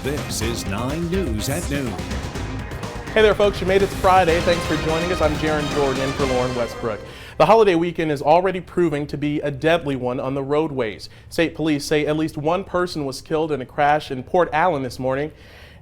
This is 9 News at Noon. Hey there, folks. You made it to Friday. Thanks for joining us. I'm Jaron Jordan in for Lauren Westbrook. The holiday weekend is already proving to be a deadly one on the roadways. State police say at least one person was killed in a crash in Port Allen this morning.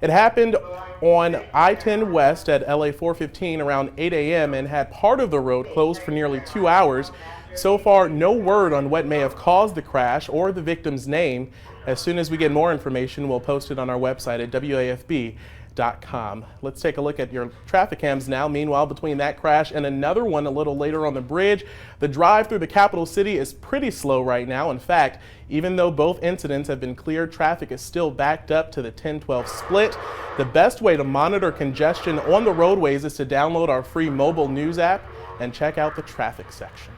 It happened on I-10 West at LA 415 around 8 a.m. and had part of the road closed for nearly 2 hours. So far, no word on what may have caused the crash or the victim's name. As soon as we get more information, we'll post it on our website at WAFB.com. Let's take a look at your traffic cams now. Meanwhile, between that crash and another one a little later on the bridge, the drive through the capital city is pretty slow right now. In fact, even though both incidents have been cleared, traffic is still backed up to the 10-12 split. The best way to monitor congestion on the roadways is to download our free mobile news app and check out the traffic section.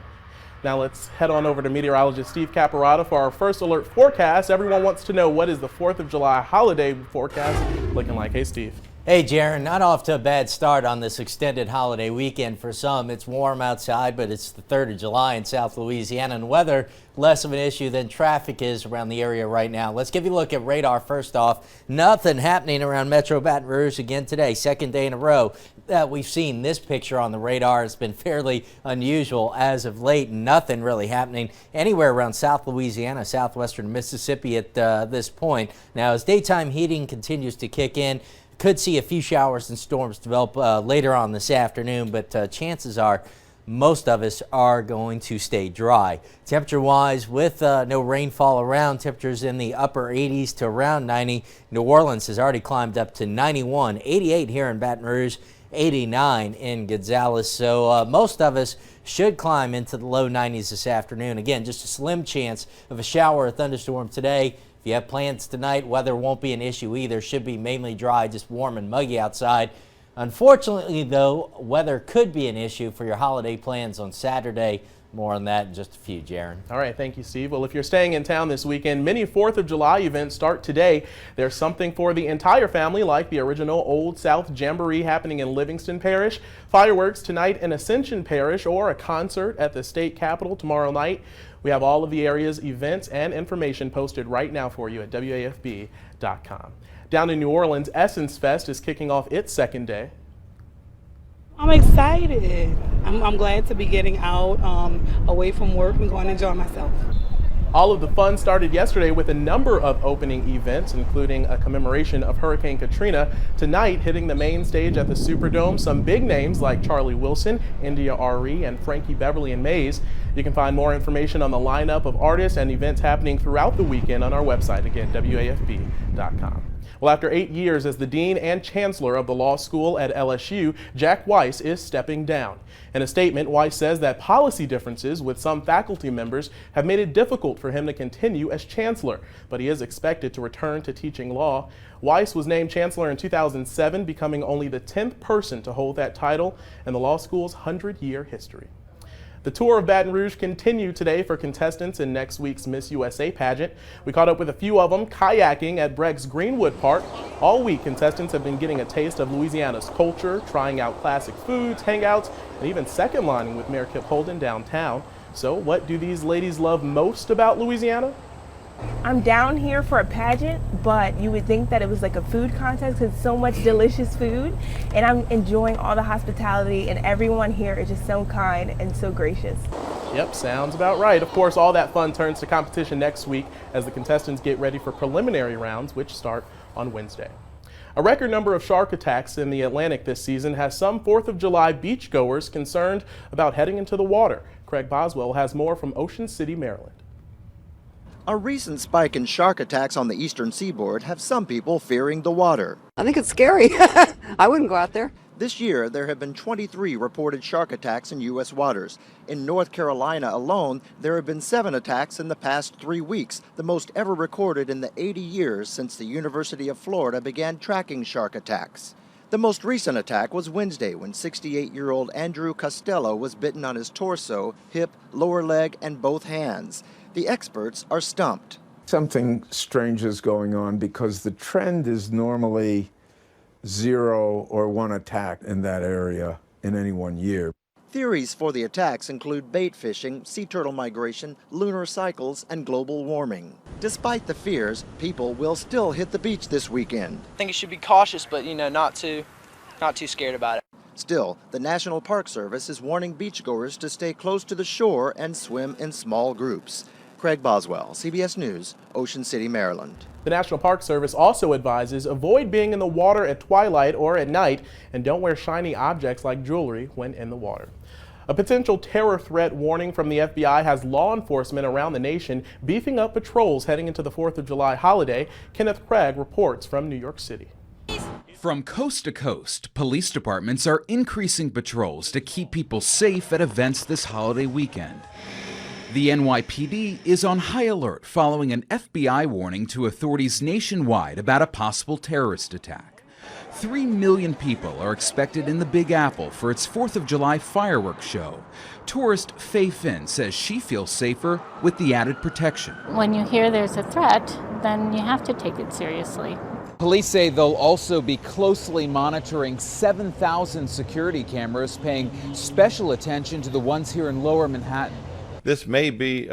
Now let's head on over to meteorologist Steve Caparata for our first alert forecast. Everyone wants to know, what is the 4th of July holiday forecast looking like? Hey, Steve. Hey, Jaron, not off to a bad start on this extended holiday weekend for some. It's warm outside, but it's the 3rd of July in South Louisiana, and weather less of an issue than traffic is around the area right now. Let's give you a look at radar first off. Nothing happening around Metro Baton Rouge again today, second day in a row that we've seen this picture on the radar. It's been fairly unusual as of late. Nothing really happening anywhere around South Louisiana, southwestern Mississippi at this point. Now, as daytime heating continues to kick in, could see a few showers and storms develop later on this afternoon, but chances are most of us are going to stay dry. Temperature-wise, with no rainfall around, temperatures in the upper 80s to around 90. New Orleans has already climbed up to 91, 88 here in Baton Rouge, 89 in Gonzales. So most of us should climb into the low 90s this afternoon. Again, just a slim chance of a shower or thunderstorm today. If you have plans tonight, weather won't be an issue either. Should be mainly dry, just warm and muggy outside. Unfortunately, though, weather could be an issue for your holiday plans on Saturday. More on that in just a few, Jaron. All right, thank you, Steve. Well, if you're staying in town this weekend, many 4th of July events start today. There's something for the entire family, like the original Old South Jamboree happening in Livingston Parish, fireworks tonight in Ascension Parish, or a concert at the state capitol tomorrow night. We have all of the area's events and information posted right now for you at WAFB.com. Down in New Orleans, Essence Fest is kicking off its second day. I'm excited. I'm glad to be getting out away from work and going to enjoy myself. All of the fun started yesterday with a number of opening events, including a commemoration of Hurricane Katrina. Tonight, hitting the main stage at the Superdome, some big names like Charlie Wilson, India Arie, and Frankie Beverly and Mays. You can find more information on the lineup of artists and events happening throughout the weekend on our website, again, WAFB.com. Well, after 8 years as the dean and chancellor of the law school at LSU, Jack Weiss is stepping down. In a statement, Weiss says that policy differences with some faculty members have made it difficult for him to continue as chancellor, but he is expected to return to teaching law. Weiss was named chancellor in 2007, becoming only the 10th person to hold that title in the law school's 100-year history. The tour of Baton Rouge continued today for contestants in next week's Miss USA pageant. We caught up with a few of them kayaking at Breck's Greenwood Park. All week, contestants have been getting a taste of Louisiana's culture, trying out classic foods, hangouts, and even second lining with Mayor Kip Holden downtown. So what do these ladies love most about Louisiana? I'm down here for a pageant, but you would think that it was like a food contest because so much delicious food, and I'm enjoying all the hospitality, and everyone here is just so kind and so gracious. Yep, sounds about right. Of course, all that fun turns to competition next week as the contestants get ready for preliminary rounds, which start on Wednesday. A record number of shark attacks in the Atlantic this season has some 4th of July beachgoers concerned about heading into the water. Craig Boswell has more from Ocean City, Maryland. A recent spike in shark attacks on the eastern seaboard have some people fearing the water. I think it's scary. I wouldn't go out there. This year, there have been 23 reported shark attacks in U.S. waters. In North Carolina alone, there have been 7 attacks in the past 3 weeks, the most ever recorded in the 80 years since the University of Florida began tracking shark attacks. The most recent attack was Wednesday when 68-year-old Andrew Costello was bitten on his torso, hip, lower leg, and both hands. The experts are stumped. Something strange is going on because the trend is normally 0 or 1 attack in that area in any one year. Theories for the attacks include bait fishing, sea turtle migration, lunar cycles, and global warming. Despite the fears, people will still hit the beach this weekend. I think you should be cautious, but not too scared about it. Still, the National Park Service is warning beachgoers to stay close to the shore and swim in small groups. Craig Boswell, CBS News, Ocean City, Maryland. The National Park Service also advises avoid being in the water at twilight or at night, and don't wear shiny objects like jewelry when in the water. A potential terror threat warning from the FBI has law enforcement around the nation beefing up patrols heading into the 4th of July holiday. Kenneth Craig reports from New York City. From coast to coast, police departments are increasing patrols to keep people safe at events this holiday weekend. The NYPD is on high alert following an FBI warning to authorities nationwide about a possible terrorist attack. 3 million people are expected in the Big Apple for its 4th of July fireworks show. Tourist Faye Finn says she feels safer with the added protection. When you hear there's a threat, then you have to take it seriously. Police say they'll also be closely monitoring 7,000 security cameras, paying special attention to the ones here in Lower Manhattan. This may be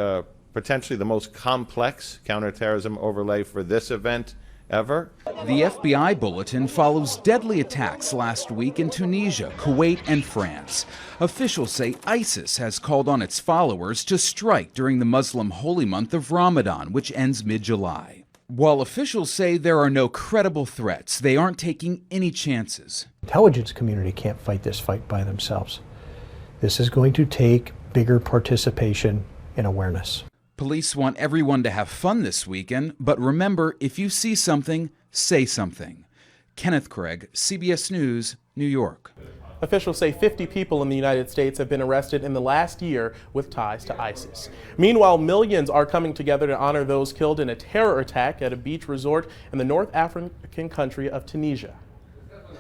potentially the most complex counterterrorism overlay for this event ever. The FBI bulletin follows deadly attacks last week in Tunisia, Kuwait, and France. Officials say ISIS has called on its followers to strike during the Muslim holy month of Ramadan, which ends mid-July. While officials say there are no credible threats, they aren't taking any chances. The intelligence community can't fight this fight by themselves. This is going to take bigger participation and awareness. Police want everyone to have fun this weekend, but remember, if you see something, say something. Kenneth Craig, CBS News, New York. Officials say 50 people in the United States have been arrested in the last year with ties to ISIS. Meanwhile, millions are coming together to honor those killed in a terror attack at a beach resort in the North African country of Tunisia.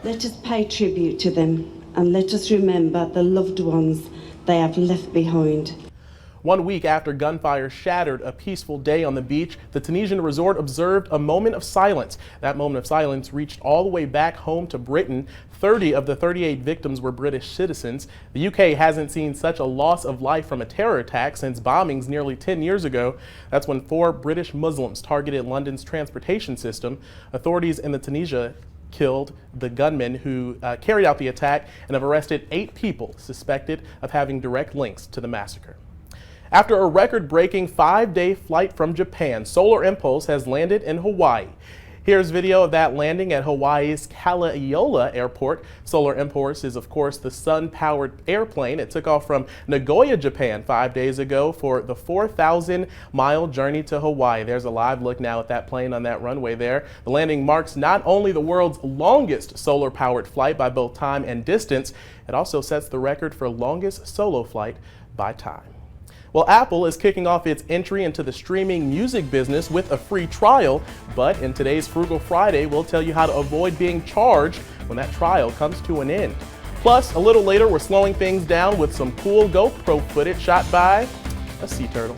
Let us pay tribute to them and let us remember the loved ones they have left behind. 1 week after gunfire shattered a peaceful day on the beach, the Tunisian resort observed a moment of silence. That moment of silence reached all the way back home to Britain. 30 of the 38 victims were British citizens. The UK hasn't seen such a loss of life from a terror attack since bombings nearly 10 years ago. That's when 4 British Muslims targeted London's transportation system. Authorities in the Tunisia killed the gunman who carried out the attack and have arrested 8 people suspected of having direct links to the massacre. After a record-breaking 5-day flight from Japan, Solar Impulse has landed in Hawaii. Here's video of that landing at Hawaii's Kalaeloa Airport. Solar Impulse is, of course, the sun-powered airplane. It took off from Nagoya, Japan 5 days ago for the 4,000-mile journey to Hawaii. There's a live look now at that plane on that runway there. The landing marks not only the world's longest solar-powered flight by both time and distance, it also sets the record for longest solo flight by time. Well, Apple is kicking off its entry into the streaming music business with a free trial, but in today's Frugal Friday, we'll tell you how to avoid being charged when that trial comes to an end. Plus, a little later, we're slowing things down with some cool GoPro footage shot by a sea turtle.